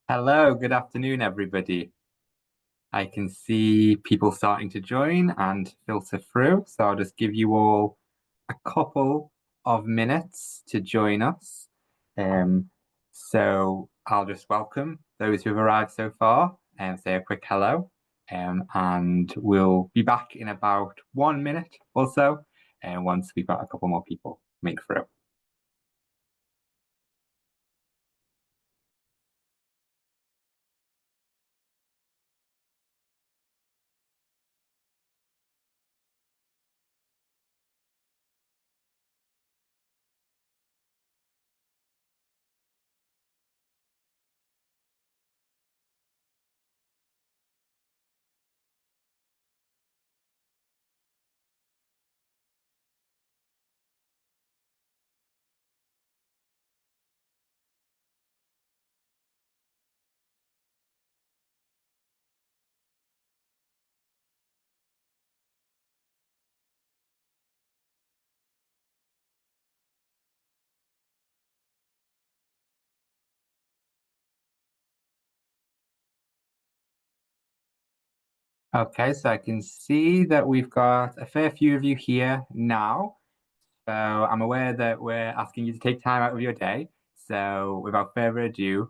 Hello, good afternoon, everybody. I can see people starting to join and filter through, so I'll just give you all a couple of minutes to join us. Um, so I'll just welcome those who have arrived so far and say a quick hello. And we'll be back in about 1 minute or so, and once we've got a couple more people coming through. Okay, so I can see that we've got a fair few of you here now. So I'm aware that we're asking you to take time out of your day. So without further ado,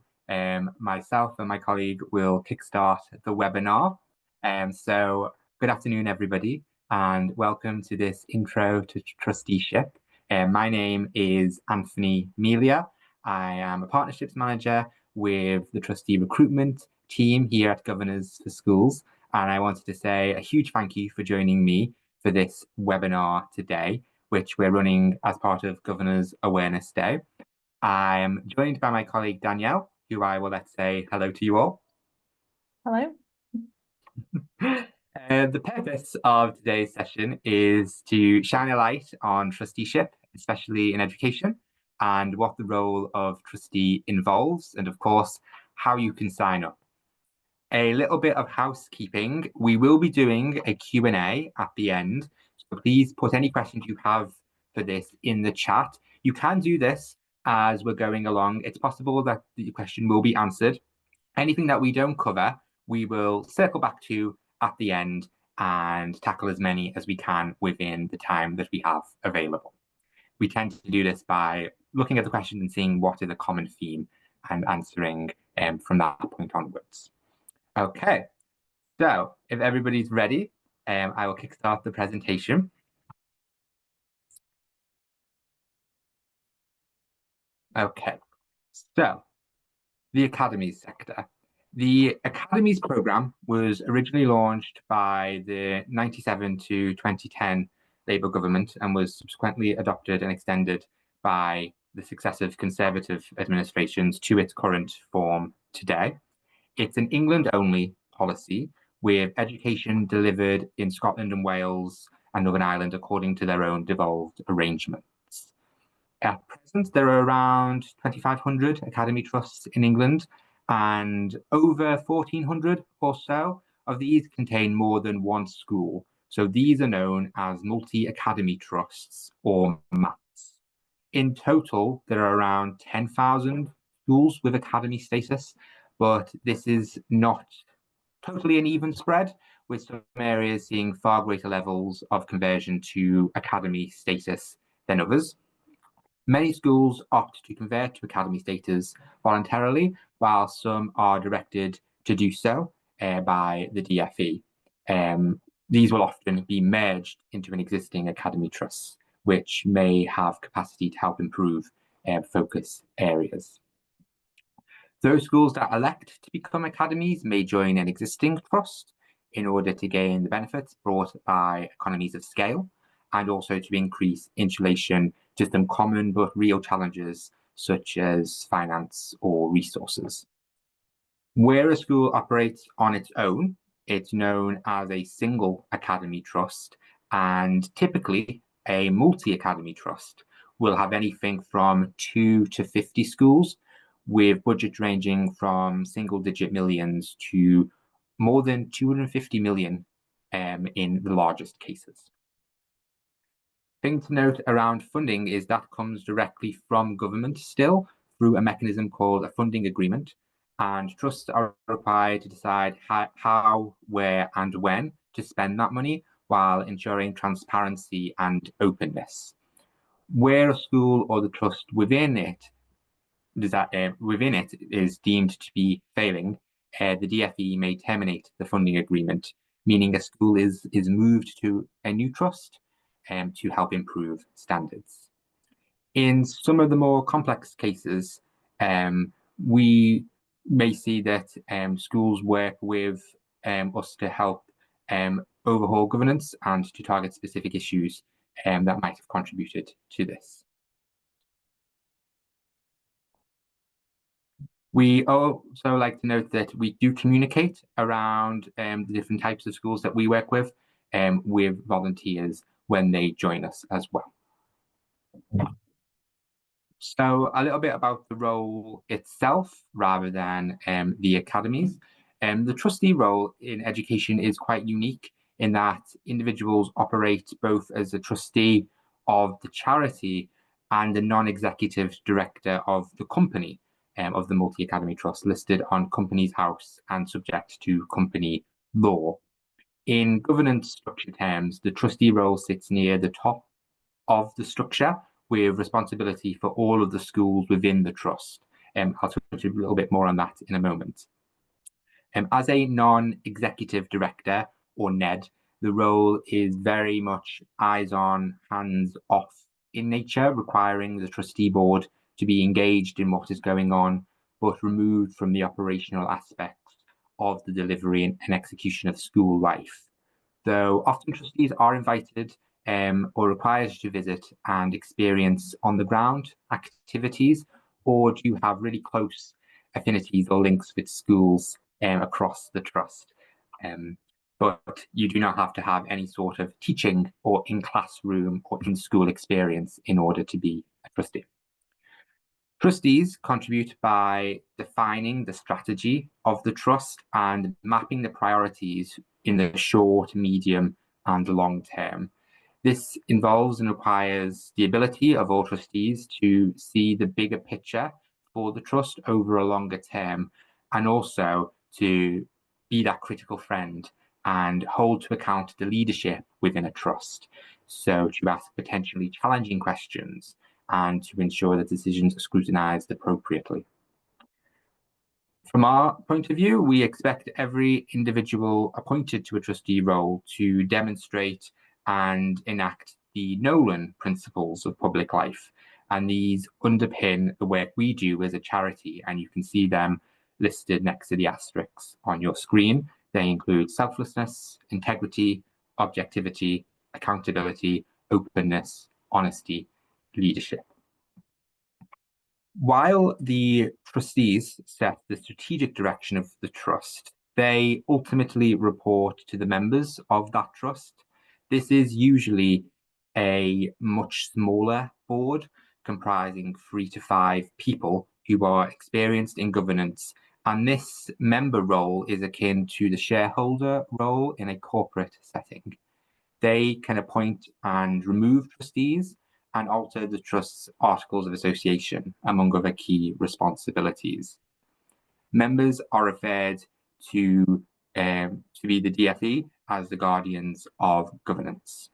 myself and my colleague will kickstart the webinar. So good afternoon, everybody, and welcome to this intro to trusteeship. My name is Anthony Melia. I am a partnerships manager with the trustee recruitment team here at Governors for Schools. And I wanted to say a huge thank you for joining me for this webinar today, which we're running as part of Governors Awareness Day. I am joined by my colleague Danielle, who I will let say hello to you all. Hello. The purpose of today's session is to shine a light on trusteeship, especially in education, and what the role of trustee involves, and of course, how you can sign up. A little bit of housekeeping. We will be doing a Q&A at the end, so please put any questions you have for this in the chat. You can do this as we're going along. It's possible that the question will be answered. Anything that we don't cover, we will circle back to at the end and tackle as many as we can within the time that we have available. We tend to do this by looking at the question and seeing what is a common theme and answering from that point onwards. Okay, so if everybody's ready, I will kickstart the presentation. Okay, so the academies sector. The academies program was originally launched by the 97 to 2010 Labour government and was subsequently adopted and extended by the successive Conservative administrations to its current form today. It's an England-only policy with education delivered in Scotland and Wales and Northern Ireland according to their own devolved arrangements. At present, there are around 2,500 academy trusts in England, and over 1,400 or so of these contain more than one school. So these are known as multi-academy trusts or MATs. In total, there are around 10,000 schools with academy status, but this is not totally an even spread, with some areas seeing far greater levels of conversion to academy status than others. Many schools opt to convert to academy status voluntarily, while some are directed to do so by the DfE. These will often be merged into an existing academy trust, which may have capacity to help improve focus areas. Those schools that elect to become academies may join an existing trust in order to gain the benefits brought by economies of scale and also to increase insulation to some common but real challenges such as finance or resources. Where a school operates on its own, it's known as a single academy trust, and typically a multi-academy trust will have anything from 2 to 50 schools, with budgets ranging from single-digit millions to more than 250 million in the largest cases. Thing to note around funding is that comes directly from government still through a mechanism called a funding agreement, and trusts are required to decide how, where, and when to spend that money while ensuring transparency and openness. Where a school or the trust within it is deemed to be failing, the DFE may terminate the funding agreement, meaning a school is moved to a new trust to help improve standards. In some of the more complex cases, we may see that schools work with us to help overhaul governance and to target specific issues that might have contributed to this. We also like to note that we do communicate around the different types of schools that we work with volunteers when they join us as well. So a little bit about the role itself rather than the academies. The trustee role in education is quite unique in that individuals operate both as a trustee of the charity and the non-executive director of the company of the multi-academy trust listed on Companies House and subject to company law. In governance structure terms, the trustee role sits near the top of the structure with responsibility for all of the schools within the trust. I'll touch a little bit more on that in a moment. As a non-executive director, or NED, the role is very much eyes on, hands off in nature, requiring the trustee board to be engaged in what is going on, but removed from the operational aspects of the delivery and execution of school life. Though often trustees are invited or required to visit and experience on the ground activities, or do have really close affinities or links with schools across the trust. But you do not have to have any sort of teaching or in classroom or in school experience in order to be a trustee. Trustees contribute by defining the strategy of the trust and mapping the priorities in the short, medium, and long term. This involves and requires the ability of all trustees to see the bigger picture for the trust over a longer term, and also to be that critical friend and hold to account the leadership within a trust. So to ask potentially challenging questions and to ensure that decisions are scrutinized appropriately. From our point of view, we expect every individual appointed to a trustee role to demonstrate and enact the Nolan principles of public life. And these underpin the work we do as a charity, and you can see them listed next to the asterisks on your screen. They include selflessness, integrity, objectivity, accountability, openness, honesty, leadership. While the trustees set the strategic direction of the trust, they ultimately report to the members of that trust. This is usually a much smaller board comprising 3 to 5 people who are experienced in governance, and this member role is akin to the shareholder role in a corporate setting. They can appoint and remove trustees and alter the trust's articles of association, among other key responsibilities. Members are referred to be the DFE as the guardians of governance.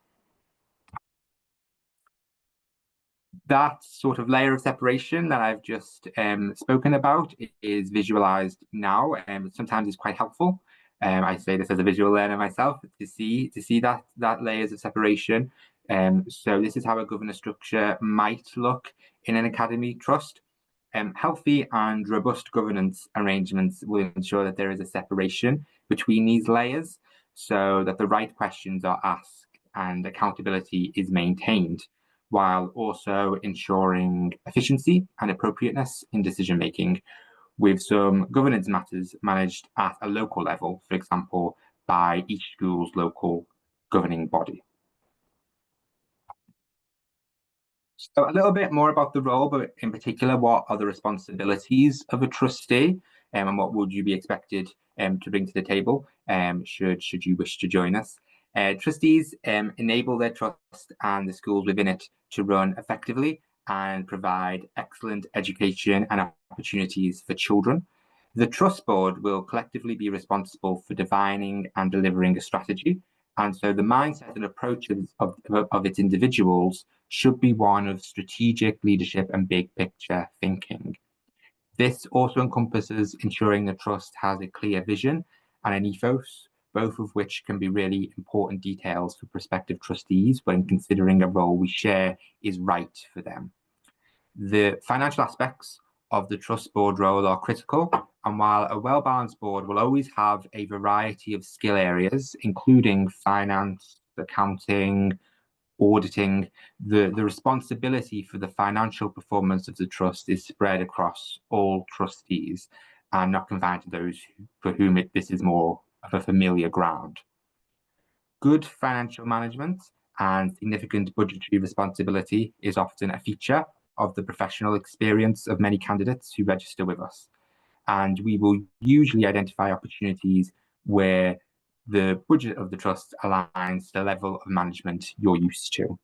That sort of layer of separation that I've just spoken about is visualized now, and sometimes it's quite helpful. I say this as a visual learner myself to see that layers of separation. So this is how a governance structure might look in an academy trust. Healthy and robust governance arrangements will ensure that there is a separation between these layers so that the right questions are asked and accountability is maintained, while also ensuring efficiency and appropriateness in decision making, with some governance matters managed at a local level, for example, by each school's local governing body. So a little bit more about the role, but in particular, what are the responsibilities of a trustee, and what would you be expected to bring to the table should you wish to join us? Trustees enable their trust and the schools within it to run effectively and provide excellent education and opportunities for children. The trust board will collectively be responsible for defining and delivering a strategy. And so the mindset and approaches of its individuals should be one of strategic leadership and big picture thinking. This also encompasses ensuring the trust has a clear vision and an ethos, both of which can be really important details for prospective trustees when considering a role we share is right for them. The financial aspects of the trust board role are critical, and while a well-balanced board will always have a variety of skill areas, including finance, accounting, auditing, the responsibility for the financial performance of the trust is spread across all trustees and not confined to those for whom this is more of a familiar ground. Good financial management and significant budgetary responsibility is often a feature of the professional experience of many candidates who register with us. And we will usually identify opportunities where the budget of the trust aligns to the level of management you're used to.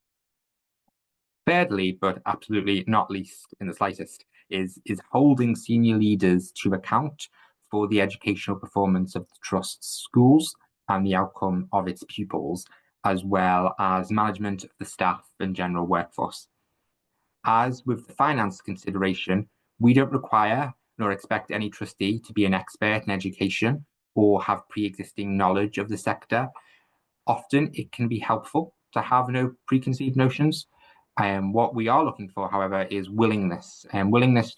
Thirdly, but absolutely not least in the slightest, is holding senior leaders to account for the educational performance of the trust's schools and the outcome of its pupils, as well as management of the staff and general workforce. As with the finance consideration, we don't require nor expect any trustee to be an expert in education or have pre-existing knowledge of the sector. Often it can be helpful to have no preconceived notions. What we are looking for, however, is willingness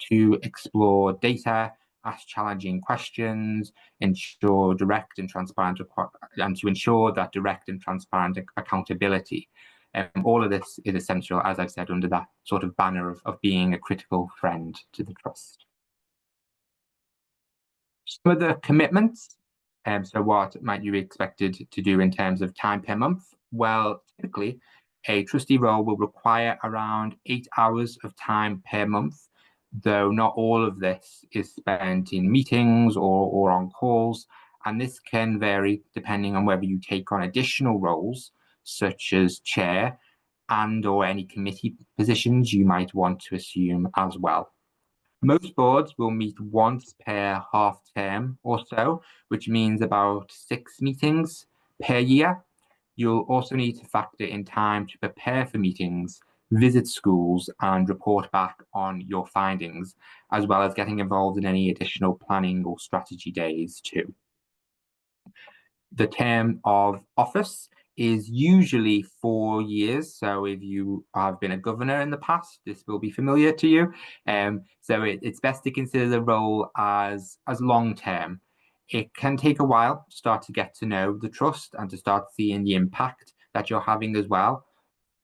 to explore data, ask challenging questions, ensure direct and transparent, and to ensure that direct and transparent accountability. All of this is essential, as I've said, under that sort of banner of being a critical friend to the trust. Some of the commitments, so what might you be expected to do in terms of time per month? Well, typically, a trustee role will require around 8 hours of time per month, though not all of this is spent in meetings or on calls, and this can vary depending on whether you take on additional roles, such as chair and or any committee positions you might want to assume as well. Most boards will meet once per half term or so, which means about 6 meetings per year. You'll also need to factor in time to prepare for meetings, visit schools, and report back on your findings, as well as getting involved in any additional planning or strategy days too. The term of office is usually 4 years. So if you have been a governor in the past, this will be familiar to you. So it's best to consider the role as long term. It can take a while to start to get to know the trust and to start seeing the impact that you're having as well,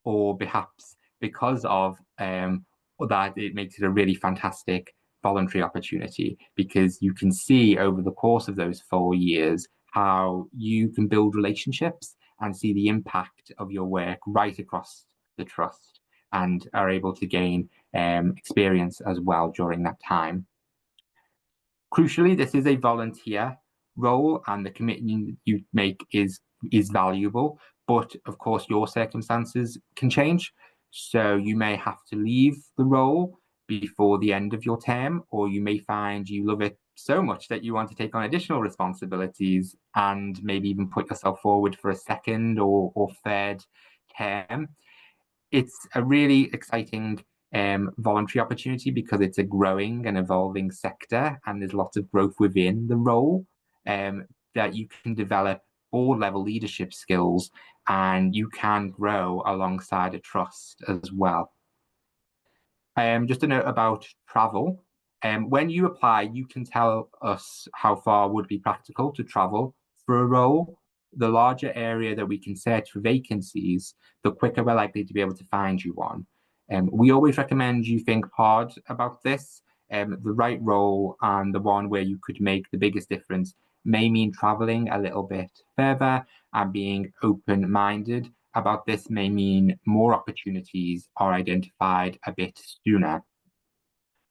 or perhaps because of that, it makes it a really fantastic voluntary opportunity, because you can see over the course of those 4 years how you can build relationships and see the impact of your work right across the trust, and are able to gain experience as well during that time. Crucially, this is a volunteer role, and the commitment you make is valuable, but of course your circumstances can change. So you may have to leave the role before the end of your term, or you may find you love it so much that you want to take on additional responsibilities and maybe even put yourself forward for a second or third term. It's a really exciting voluntary opportunity because it's a growing and evolving sector, and there's lots of growth within the role, that you can develop board level leadership skills, and you can grow alongside a trust as well. Just a note about travel. When you apply, you can tell us how far would be practical to travel for a role. The larger area that we can search for vacancies, the quicker we're likely to be able to find you one. We always recommend you think hard about this. The right role and the one where you could make the biggest difference may mean traveling a little bit further, and being open-minded about this may mean more opportunities are identified a bit sooner.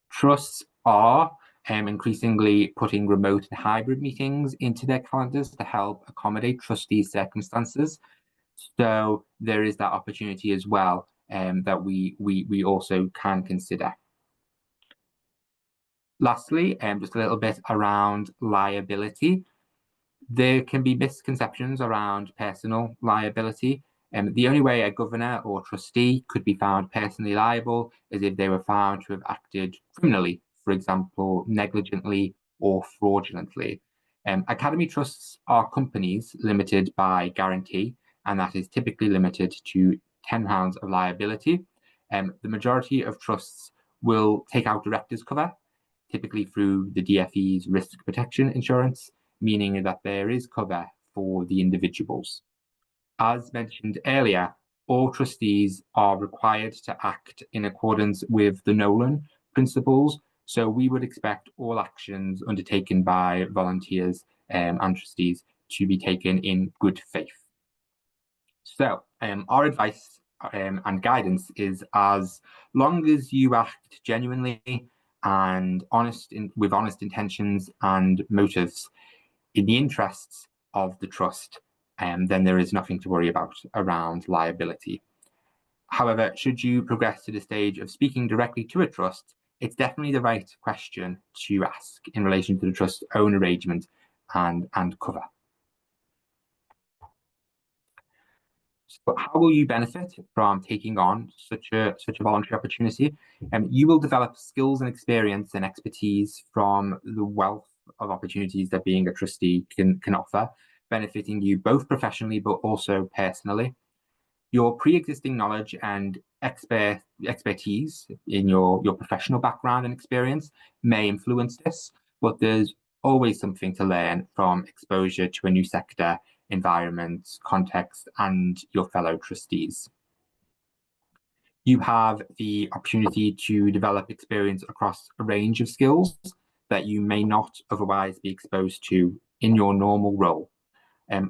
Trusts are increasingly putting remote and hybrid meetings into their calendars to help accommodate trustees' circumstances. So there is that opportunity as well, that we also can consider. Lastly, just a little bit around liability. There can be misconceptions around personal liability. The only way a governor or trustee could be found personally liable is if they were found to have acted criminally, for example, negligently or fraudulently. Academy trusts are companies limited by guarantee, and that is typically limited to £10 of liability. The majority of trusts will take out directors' cover, typically through the DFE's risk protection insurance, meaning that there is cover for the individuals. As mentioned earlier, all trustees are required to act in accordance with the Nolan principles, so we would expect all actions undertaken by volunteers and trustees to be taken in good faith. So our advice and guidance is, as long as you act genuinely and with honest intentions and motives in the interests of the trust, then there is nothing to worry about around liability. However, should you progress to the stage of speaking directly to a trust, it's definitely the right question to ask in relation to the trust's own arrangement and cover. So how will you benefit from taking on such a voluntary opportunity? You will develop skills and experience and expertise from the wealth of opportunities that being a trustee can offer, benefiting you both professionally but also personally. Your pre-existing knowledge and expertise in your professional background and experience may influence this, but there's always something to learn from exposure to a new sector, environment, context, and your fellow trustees. You have the opportunity to develop experience across a range of skills that you may not otherwise be exposed to in your normal role.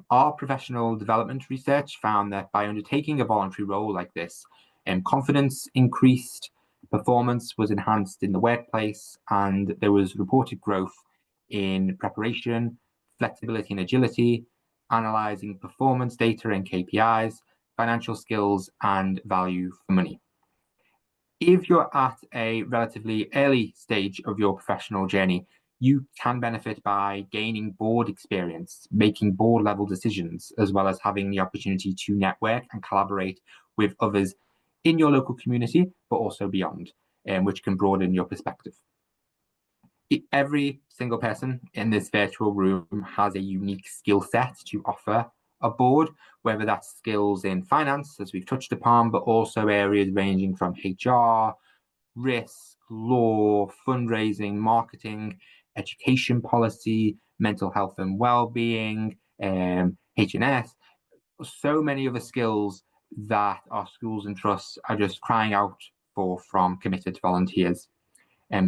Our professional development research found that by undertaking a voluntary role like this, confidence increased, performance was enhanced in the workplace, and there was reported growth in preparation, flexibility and agility, analyzing performance data and KPIs, financial skills, and value for money. If you're at a relatively early stage of your professional journey, you can benefit by gaining board experience, making board level decisions, as well as having the opportunity to network and collaborate with others in your local community, but also beyond, which can broaden your perspective. Every single person in this virtual room has a unique skill set to offer a board, whether that's skills in finance, as we've touched upon, but also areas ranging from HR, risk, law, fundraising, marketing, education policy, mental health and well-being, H&S, so many other skills that our schools and trusts are just crying out for from committed volunteers.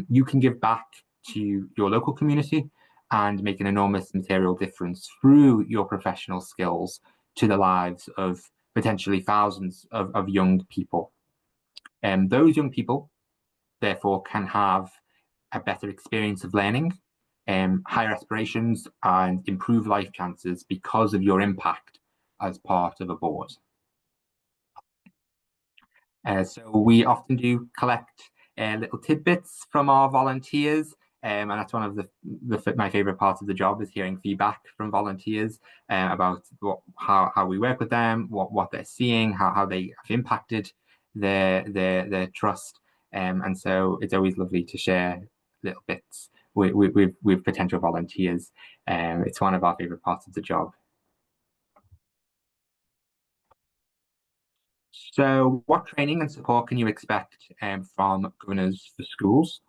You can give back to your local community and make an enormous material difference through your professional skills to the lives of potentially thousands of young people. Those young people, therefore, can have a better experience of learning, higher aspirations, and improve life chances because of your impact as part of a board. So we often do collect little tidbits from our volunteers, and that's one of my favorite parts of the job, is hearing feedback from volunteers about how we work with them, what they're seeing, how they have impacted their trust, and so it's always lovely to share little bits with potential volunteers. It's one of our favorite parts of the job. So what training and support can you expect from governors for schools?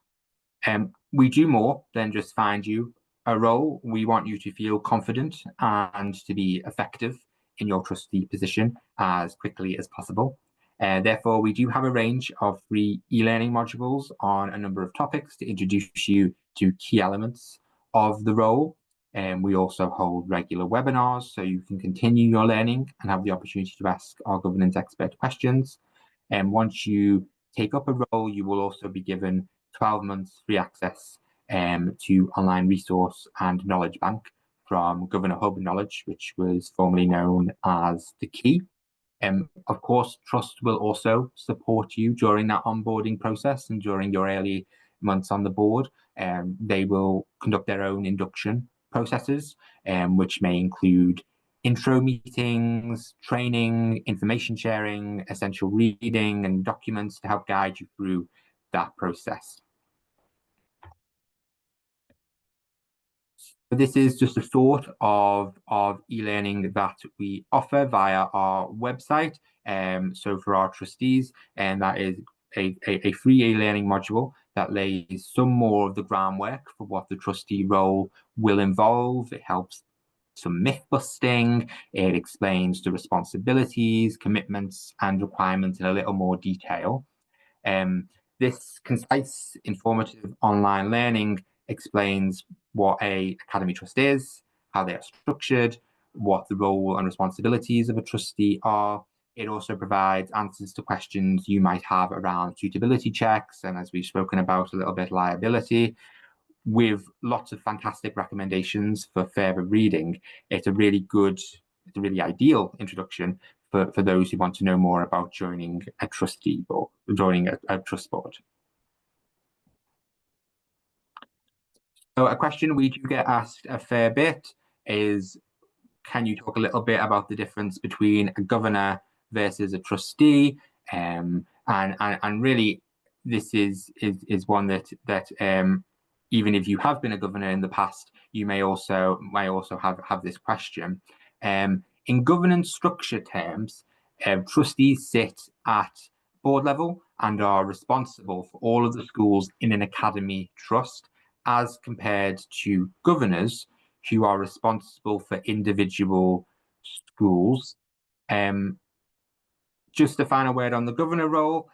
We do more than just find you a role. We want you to feel confident and to be effective in your trustee position as quickly as possible. Therefore, we do have a range of free e-learning modules on a number of topics to introduce you to key elements of the role. We also hold regular webinars so you can continue your learning and have the opportunity to ask our governance expert questions. And once you take up a role, you will also be given 12 months free access to online resource and knowledge bank from Governor Hub Knowledge, which was formerly known as The Key. Of course, Trust will also support you during that onboarding process and during your early months on the board They will conduct their own induction processes, which may include intro meetings, training, information sharing, essential reading, and documents to help guide you through that process. This is just a sort of e-learning that we offer via our website. So for our trustees, and that is a free e-learning module that lays some more of the groundwork for what the trustee role will involve. It helps some myth busting. It explains the responsibilities, commitments, and requirements in a little more detail. This concise, informative online learning explains what a academy trust is, how they are structured, what the role and responsibilities of a trustee are. It also provides answers to questions you might have around suitability checks, and as we've spoken about a little bit, liability, with lots of fantastic recommendations for further reading. It's a really ideal introduction for those who want to know more about joining a trustee board, joining a trust board. So a question we do get asked a fair bit is, can you talk a little bit about the difference between a governor versus a trustee? And really, this is one that even if you have been a governor in the past, you may also have this question. In governance structure terms, trustees sit at board level and are responsible for all of the schools in an academy trust, as compared to governors who are responsible for individual schools. Just a final word on the governor role,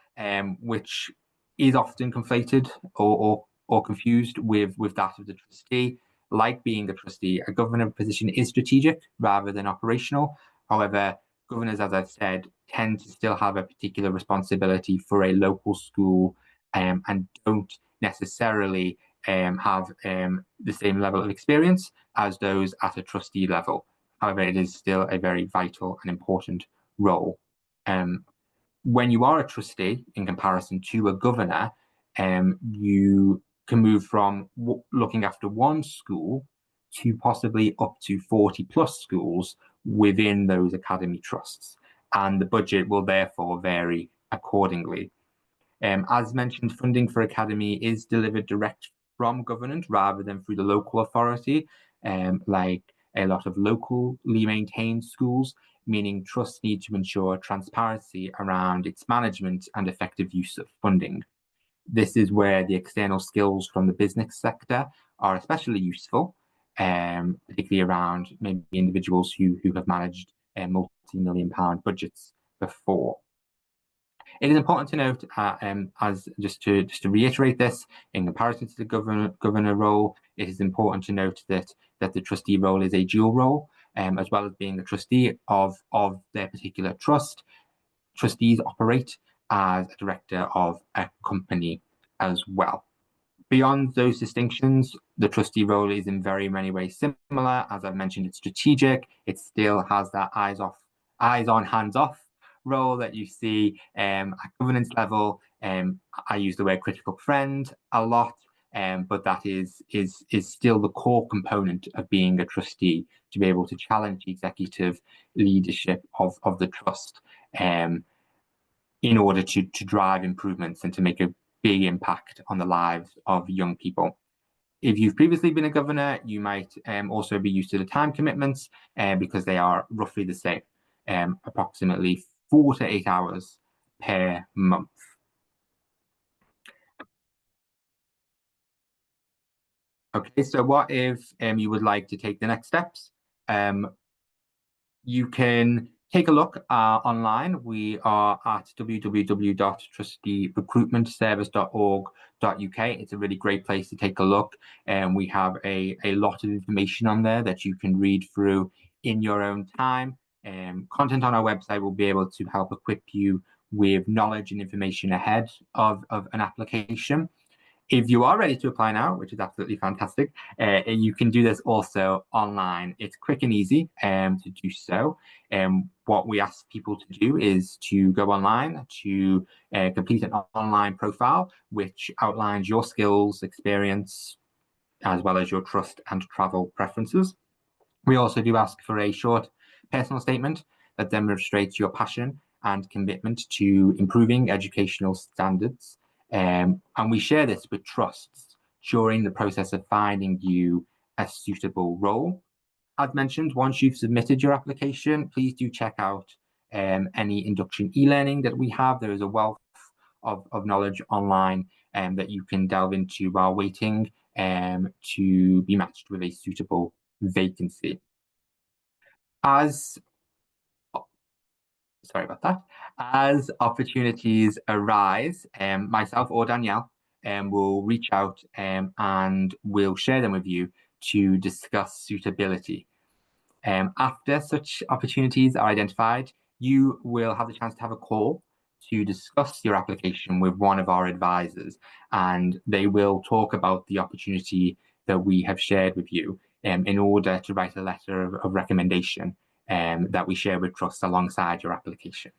which is often conflated or confused with that of the trustee. Like being a trustee, a governor position is strategic rather than operational. However, governors, as I've said, tend to still have a particular responsibility for a local school, and don't necessarily have the same level of experience as those at a trustee level. However, it is still a very vital and important role. When you are a trustee, in comparison to a governor, you can move from looking after one school to possibly up to 40 plus schools within those academy trusts, and the budget will therefore vary accordingly. As mentioned, funding for academy is delivered direct from government rather than through the local authority, like a lot of locally maintained schools, meaning trusts need to ensure transparency around its management and effective use of funding. This is where the external skills from the business sector are especially useful, particularly around maybe individuals who have managed multi-million pound budgets before. It is important to note, as just to reiterate this, in comparison to the governor role, it is important to note that the trustee role is a dual role, as well as being a trustee of their particular trust. Trustees operate as a director of a company as well. Beyond those distinctions, the trustee role is in very many ways similar. As I've mentioned, it's strategic. It still has that eyes on, hands off role that you see at governance level. I use the word critical friend a lot, but that is still the core component of being a trustee, to be able to challenge the executive leadership of the trust, in order to drive improvements and to make a big impact on the lives of young people. If you've previously been a governor, you might also be used to the time commitments, because they are roughly the same, approximately 4 to 8 hours per month. Okay, so what if you would like to take the next steps? You can take a look online. We are at www.trusteerecruitmentservice.org.uk. It's a really great place to take a look, and we have a lot of information on there that you can read through in your own time. Content on our website will be able to help equip you with knowledge and information ahead of an application. If you are ready to apply now, which is absolutely fantastic, you can do this also online. It's quick and easy to do so. What we ask people to do is to go online to complete an online profile, which outlines your skills, experience, as well as your trust and travel preferences. We also do ask for a short personal statement that demonstrates your passion and commitment to improving educational standards. And we share this with trusts during the process of finding you a suitable role. As mentioned, once you've submitted your application, please do check out any induction e-learning that we have. There is a wealth of knowledge online that you can delve into while waiting to be matched with a suitable vacancy. As sorry about that. As opportunities arise, myself or Danielle will reach out and we'll share them with you to discuss suitability. After such opportunities are identified, you will have the chance to have a call to discuss your application with one of our advisors, and they will talk about the opportunity that we have shared with you in order to write a letter of recommendation that we share with trusts alongside your application.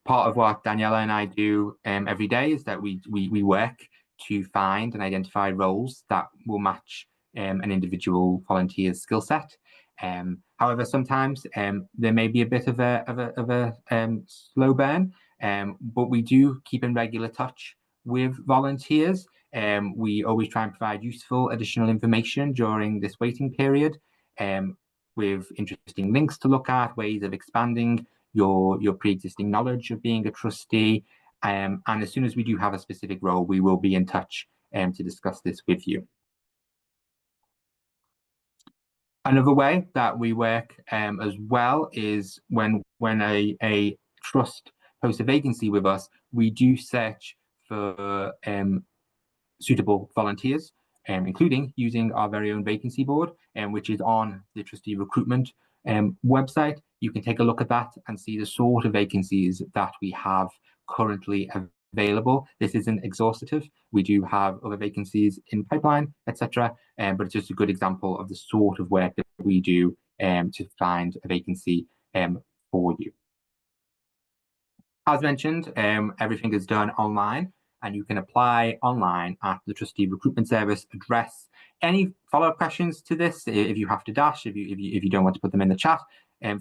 Part of what Daniela and I do every day is that we work to find and identify roles that will match an individual volunteer's skill set. However, sometimes there may be a bit of a slow burn, but we do keep in regular touch with volunteers. We always try and provide useful additional information during this waiting period, with interesting links to look at, ways of expanding your pre-existing knowledge of being a trustee. And as soon as we do have a specific role, we will be in touch to discuss this with you. Another way that we work as well is when a trust posts a vacancy with us, we do search for suitable volunteers, including using our very own vacancy board, which is on the Trustee Recruitment website. You can take a look at that and see the sort of vacancies that we have currently available. This isn't exhaustive. We do have other vacancies in pipeline, etc. But it's just a good example of the sort of work that we do to find a vacancy for you. As mentioned, everything is done online, and you can apply online at the Trustee Recruitment Service address. Any follow-up questions to this, if you have to dash, if you don't want to put them in the chat,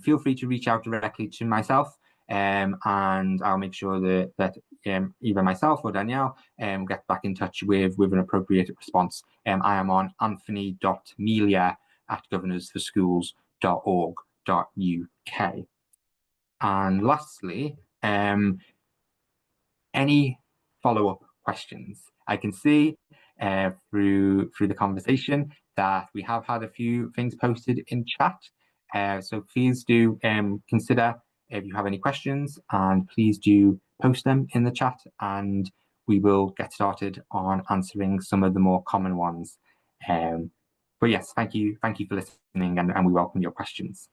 feel free to reach out directly to myself, and I'll make sure that either myself or Danielle get back in touch with an appropriate response. I am on anthony.melia@governorsforschools.org.uk. And lastly, any follow-up questions? I can see through the conversation that we have had a few things posted in chat. So please do consider if you have any questions, and please do post them in the chat, and we will get started on answering some of the more common ones. But yes, thank you for listening, and we welcome your questions.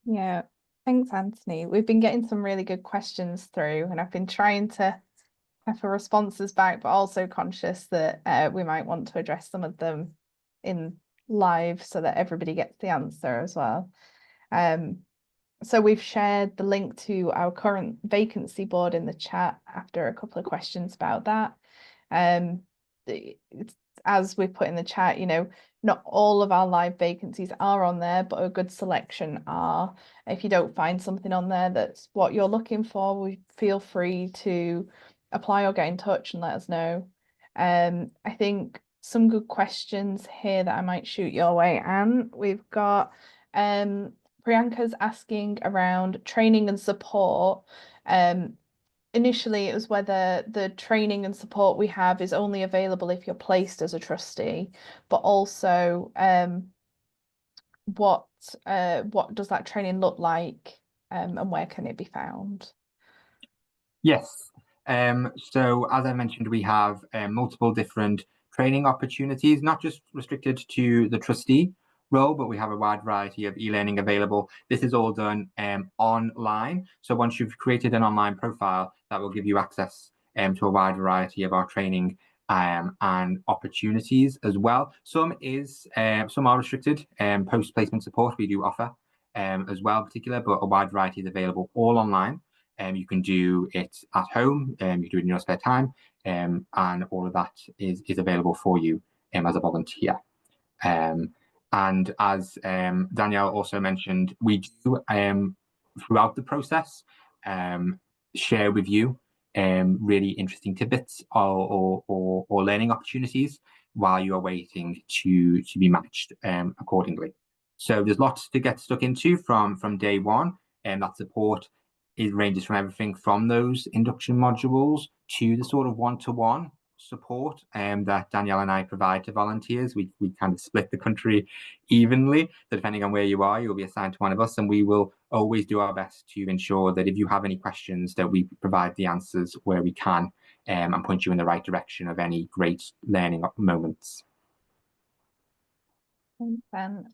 Yeah, thanks, Anthony. We've been getting some really good questions through, and I've been trying to have responses back, but also conscious that we might want to address some of them in live so that everybody gets the answer as well. So we've shared the link to our current vacancy board in the chat after a couple of questions about that. As we put in the chat, not all of our live vacancies are on there, but a good selection are. If you don't find something on there that's what you're looking for, we feel free to apply or get in touch and let us know. I think some good questions here that I might shoot your way, Anne. We've got Priyanka's asking around training and support. Initially, it was whether the training and support we have is only available if you're placed as a trustee, but also what does that training look like, and where can it be found? Yes. So as I mentioned, we have multiple different training opportunities, not just restricted to the trustee role, but we have a wide variety of e-learning available. This is all done online. So once you've created an online profile, that will give you access to a wide variety of our training and opportunities as well. Some are restricted. Post-placement support we do offer as well, in particular, but a wide variety is available all online. You can do it at home, you can do it in your spare time, and all of that is available for you as a volunteer. And as Danielle also mentioned, we do throughout the process share with you really interesting tidbits or learning opportunities while you are waiting to be matched accordingly. So there's lots to get stuck into from day one, and that support ranges from everything from those induction modules to the sort of one-to-one support that Danielle and I provide to volunteers. We kind of split the country evenly. So depending on where you are, you'll be assigned to one of us, and we will always do our best to ensure that if you have any questions, that we provide the answers where we can and point you in the right direction of any great learning moments. Thanks,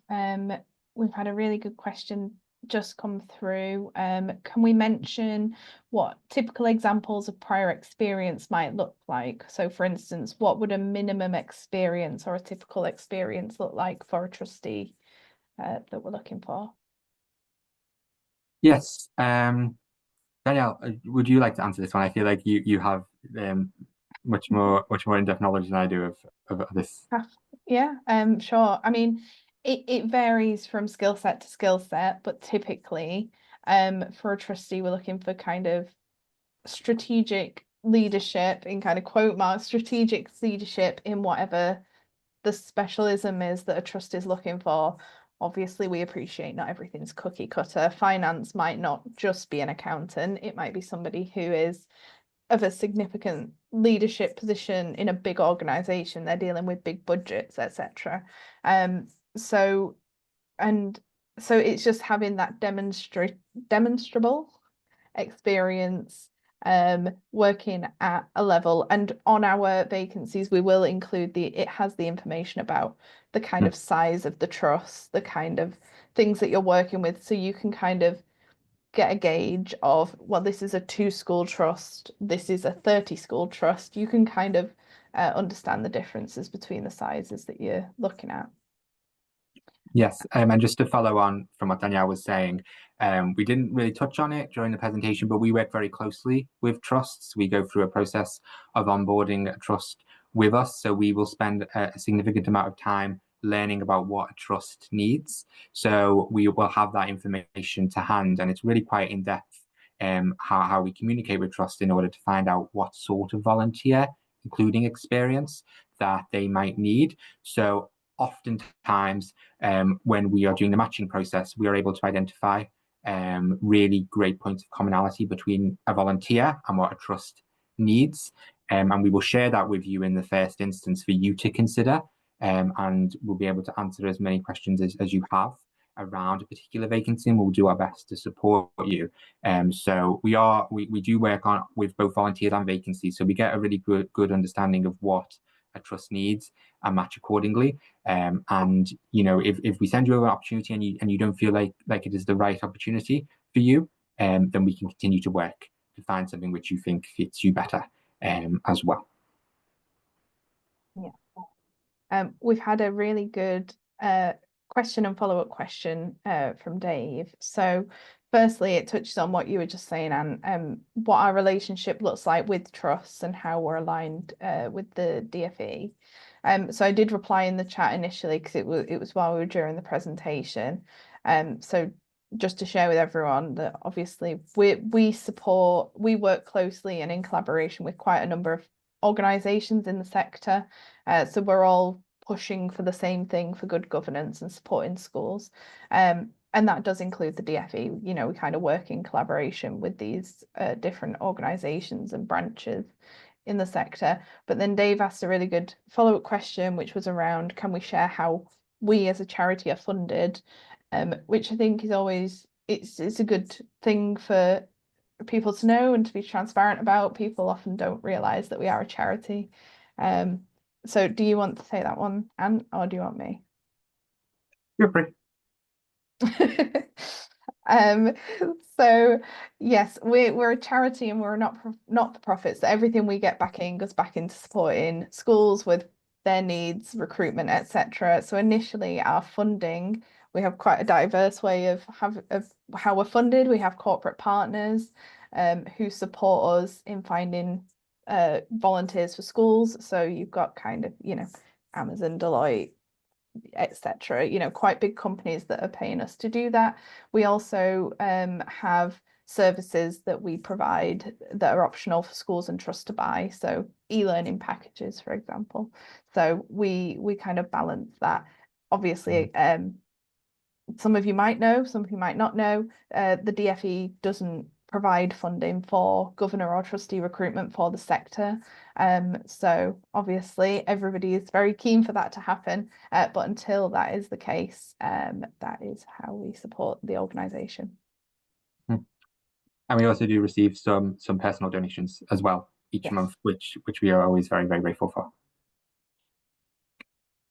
Ben. We've had a really good question just come through. Can we mention what typical examples of prior experience might look like? So for instance, what would a minimum experience or a typical experience look like for a trustee that we're looking for? Yes. Danielle, would you like to answer this one? I feel like you have much more in-depth knowledge than I do of this. Yeah, sure. I mean, it varies from skill set to skill set, but typically, for a trustee, we're looking for kind of strategic leadership in kind of quote marks, strategic leadership in whatever the specialism is that a trust is looking for. Obviously, we appreciate not everything's cookie cutter. Finance might not just be an accountant. It might be somebody who is of a significant leadership position in a big organization. They're dealing with big budgets, etc. So it's just having that demonstrable experience working at a level, and on our vacancies we will include it has the information about the kind of size of the trust, the kind of things that you're working with, so you can kind of get a gauge of, well, this is a 2-school trust, this is a 30-school trust. You can kind of understand the differences between the sizes that you're looking at. Yes, and just to follow on from what Danielle was saying, we didn't really touch on it during the presentation, but we work very closely with trusts. We go through a process of onboarding a trust with us, so we will spend a significant amount of time learning about what a trust needs. So we will have that information to hand, and it's really quite in depth how we communicate with trust in order to find out what sort of volunteer, including experience, that they might need. So oftentimes, when we are doing the matching process, we are able to identify really great points of commonality between a volunteer and what a trust needs. And we will share that with you in the first instance for you to consider. And we'll be able to answer as many questions as you have around a particular vacancy, and we'll do our best to support you. So we do work with both volunteers and vacancies, so we get a really good understanding of what a trust needs and match accordingly. And if we send you an opportunity and you don't feel like it is the right opportunity for you, then we can continue to work to find something which you think fits you better as well. Yeah. We've had a really good question and follow-up question from Dave. So firstly, it touches on what you were just saying, and what our relationship looks like with trusts and how we're aligned with the DfE. So I did reply in the chat initially because it was while we were during the presentation. So just to share with everyone that obviously we work closely and in collaboration with quite a number of organisations in the sector. So we're all pushing for the same thing, for good governance and supporting schools. And that does include the DfE. We kind of work in collaboration with these different organisations and branches in the sector. But then Dave asked a really good follow-up question, which was around, can we share how we as a charity are funded? Which I think is always, it's a good thing for people to know and to be transparent about. People often don't realise that we are a charity. So do you want to say that one, Anne, or do you want me? You're free. So yes, we're a charity and we're not for profit. So everything we get back in goes back into supporting schools with their needs, recruitment, etc. So initially, our funding, we have quite a diverse way of how we're funded. We have corporate partners who support us in finding volunteers for schools. So you've got kind of, Amazon, Deloitte, etc. Quite big companies that are paying us to do that. We also have services that we provide that are optional for schools and trusts to buy. So e-learning packages, for example. So we kind of balance that. Obviously, some of you might know, some of you might not know, the DFE doesn't provide funding for governor or trustee recruitment for the sector. So obviously everybody is very keen for that to happen, but until that is the case, that is how we support the organisation. And we also do receive some personal donations as well each Yes. month, which we are always very, very grateful for.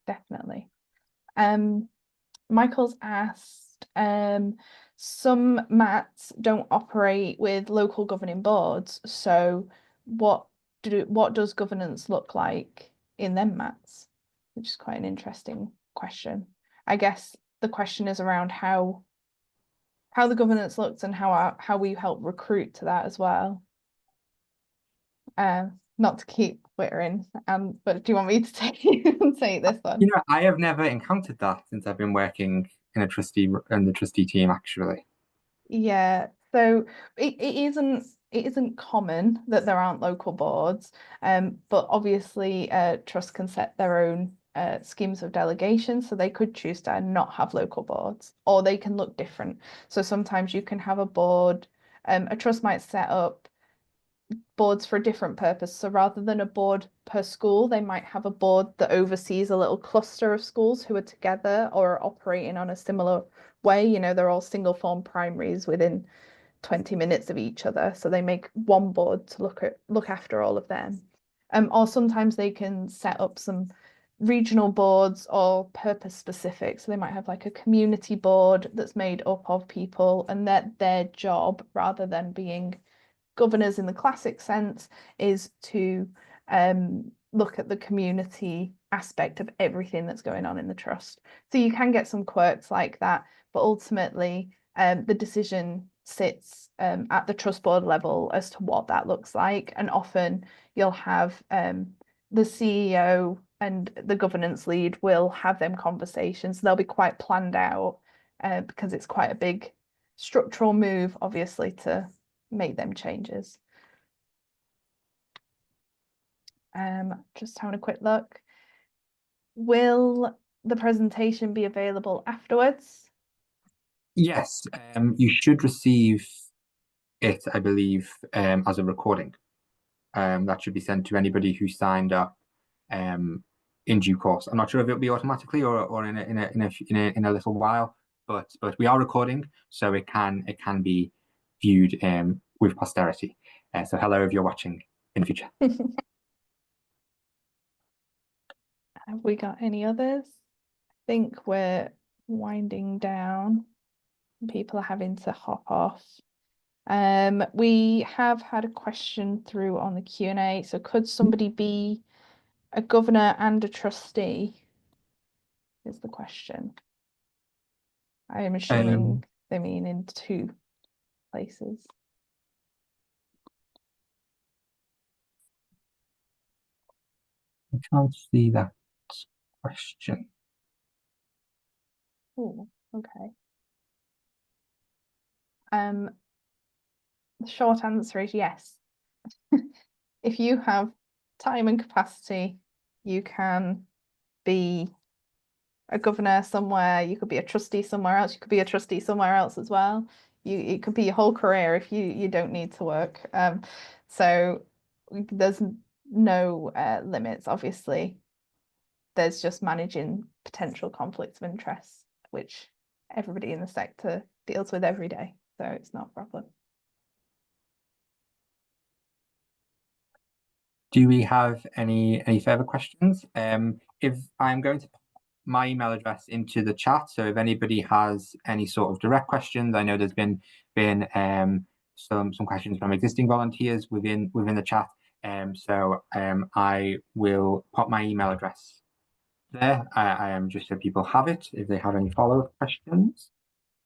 Definitely. Michael's asked, some MATs don't operate with local governing boards, so what does governance look like in them MATs? Which is quite an interesting question. I guess the question is around how the governance looks and how we help recruit to that as well. Not to keep twittering, but do you want me to take this one? I have never encountered that since I've been working in the trustee team, actually. Yeah, so it isn't common that there aren't local boards, but obviously trusts can set their own schemes of delegation, so they could choose to not have local boards, or they can look different. So sometimes you can have a board, a trust might set up boards for a different purpose. So rather than a board per school, they might have a board that oversees a little cluster of schools who are together or are operating on a similar way. They're all single form primaries within 20 minutes of each other. So they make one board to look after all of them. Or sometimes they can set up some regional boards or purpose specific. So they might have like a community board that's made up of people, and that their job, rather than being governors in the classic sense, is to look at the community aspect of everything that's going on in the trust. So you can get some quirks like that, but ultimately the decision sits at the trust board level as to what that looks like. And often you'll have the CEO and the governance lead will have them conversations. They'll be quite planned out because it's quite a big structural move, obviously, to make them changes. Just having a quick look. Will the presentation be available afterwards? Yes, you should receive it, I believe, as a recording. That should be sent to anybody who signed up in due course. I'm not sure if it'll be automatically or in a little while, but we are recording, so it can be viewed with posterity. So hello if you're watching in the future. Have we got any others? I think we're winding down. People are having to hop off. We have had a question through on the Q&A. So could somebody be a governor and a trustee? Is the question. I am assuming they mean in two places. I can't see that question. Oh, okay. The short answer is yes. If you have time and capacity, you can be a governor somewhere, you could be a trustee somewhere else, you could be a trustee somewhere else as well. It could be your whole career if you don't need to work. So there's no limits, obviously. There's just managing potential conflicts of interest, which everybody in the sector deals with every day. So it's not a problem. Do we have any further questions? If I'm going to my email address into the chat. So if anybody has any sort of direct questions, I know there's been some questions from existing volunteers within the chat. So I will pop my email address there. I am just so people have it if they have any follow-up questions,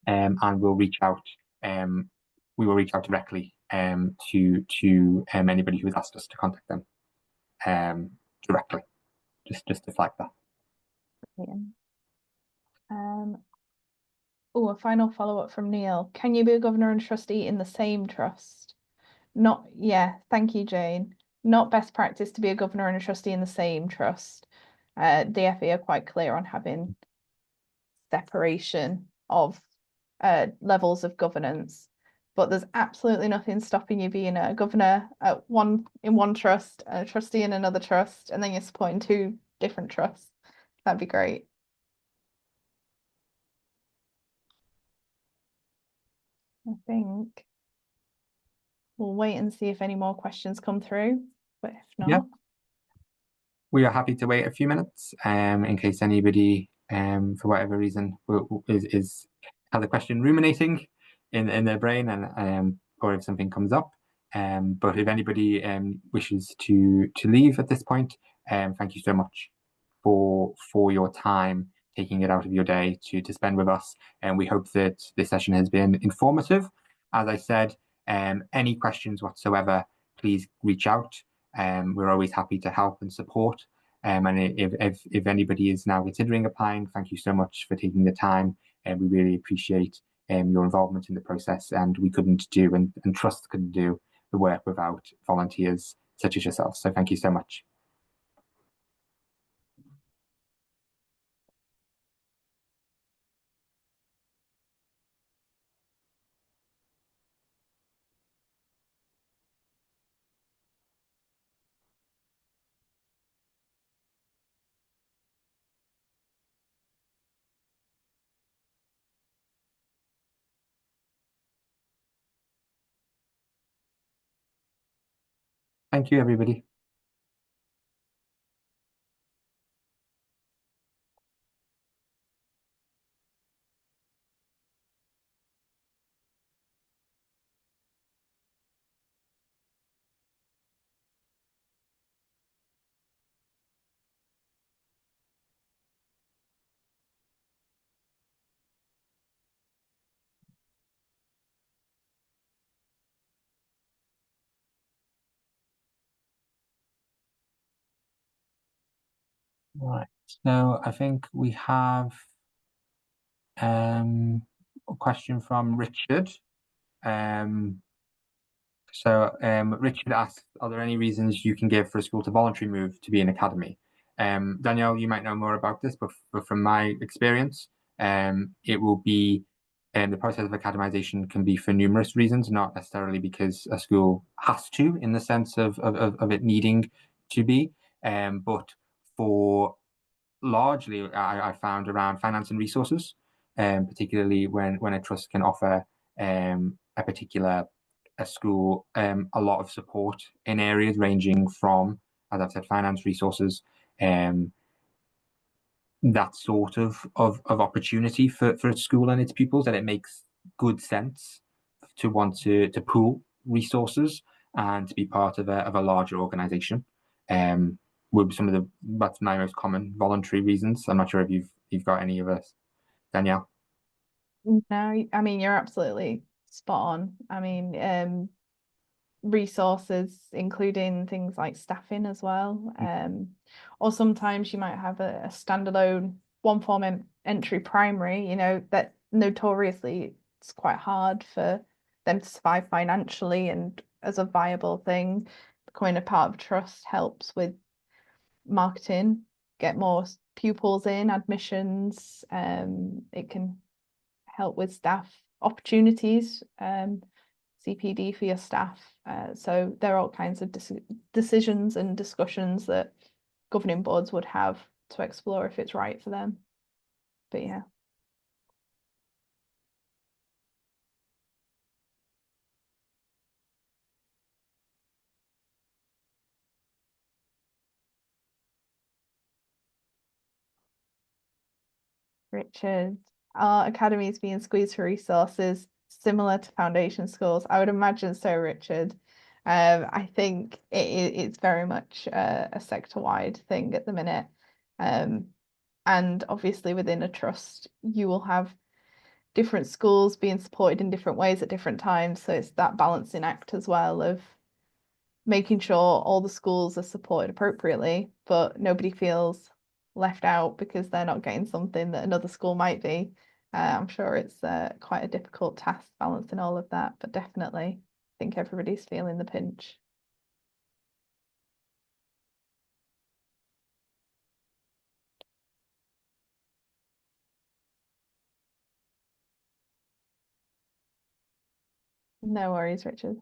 and we'll reach out. We will reach out directly to anybody who has asked us to contact them directly, just to flag that. Yeah. Oh, a final follow-up from Neil. Can you be a governor and trustee in the same trust? Not, yeah, thank you, Jane. Not best practice to be a governor and a trustee in the same trust. DFE are quite clear on having separation of levels of governance, but there's absolutely nothing stopping you being a governor at in one trust, a trustee in another trust, and then you're supporting two different trusts. That'd be great. I think we'll wait and see if any more questions come through, but if not, Yeah. We are happy to wait a few minutes in case anybody, for whatever reason, is has a question ruminating in their brain, and or if something comes up. But if anybody wishes to leave at this point, thank you so much for your time, taking it out of your day to spend with us. And we hope that this session has been informative. As I said, any questions whatsoever, please reach out. We're always happy to help and support. And if anybody is now considering applying, thank you so much for taking the time. And we really appreciate your involvement in the process. And we couldn't do, and Trust couldn't do the work without volunteers such as yourself. So thank you so much. Thank you, everybody. Right. So I think we have a question from Richard. Richard asked, are there any reasons you can give for a school to voluntarily move to be an academy? Danielle, you might know more about this, but from my experience, it will be the process of academization can be for numerous reasons, not necessarily because a school has to, in the sense of it needing to be, but for largely I found around finance and resources, particularly when a trust can offer a particular school a lot of support in areas ranging from, as I've said, finance, resources, that sort of opportunity for a school and its pupils, and it makes good sense to want to pool resources and to be part of a larger organization. Would some of that's my most common voluntary reasons. I'm not sure if you've got any of us, Danielle. No, I mean, you're absolutely spot on. I mean, resources, including things like staffing as well. Or sometimes you might have a standalone one form entry primary, that notoriously it's quite hard for them to survive financially, and as a viable thing, becoming a part of trust helps with marketing, get more pupils in, admissions. It can help with staff opportunities, CPD for your staff. So there are all kinds of decisions and discussions that governing boards would have to explore if it's right for them. But yeah. Richard. Are academies being squeezed for resources similar to foundation schools? I would imagine so, Richard. I think it's very much a sector-wide thing at the minute. And obviously within a trust, you will have different schools being supported in different ways at different times. So it's that balancing act as well of making sure all the schools are supported appropriately, but nobody feels left out because they're not getting something that another school might be. I'm sure it's quite a difficult task balancing all of that, but definitely I think everybody's feeling the pinch. No worries, Richard.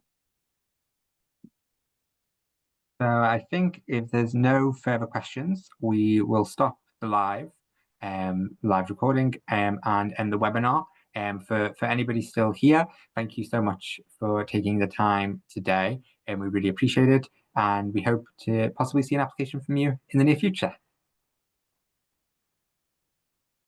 So I think if there's no further questions, we will stop the live recording and end the webinar. For anybody still here, thank you so much for taking the time today, and we really appreciate it. And we hope to possibly see an application from you in the near future.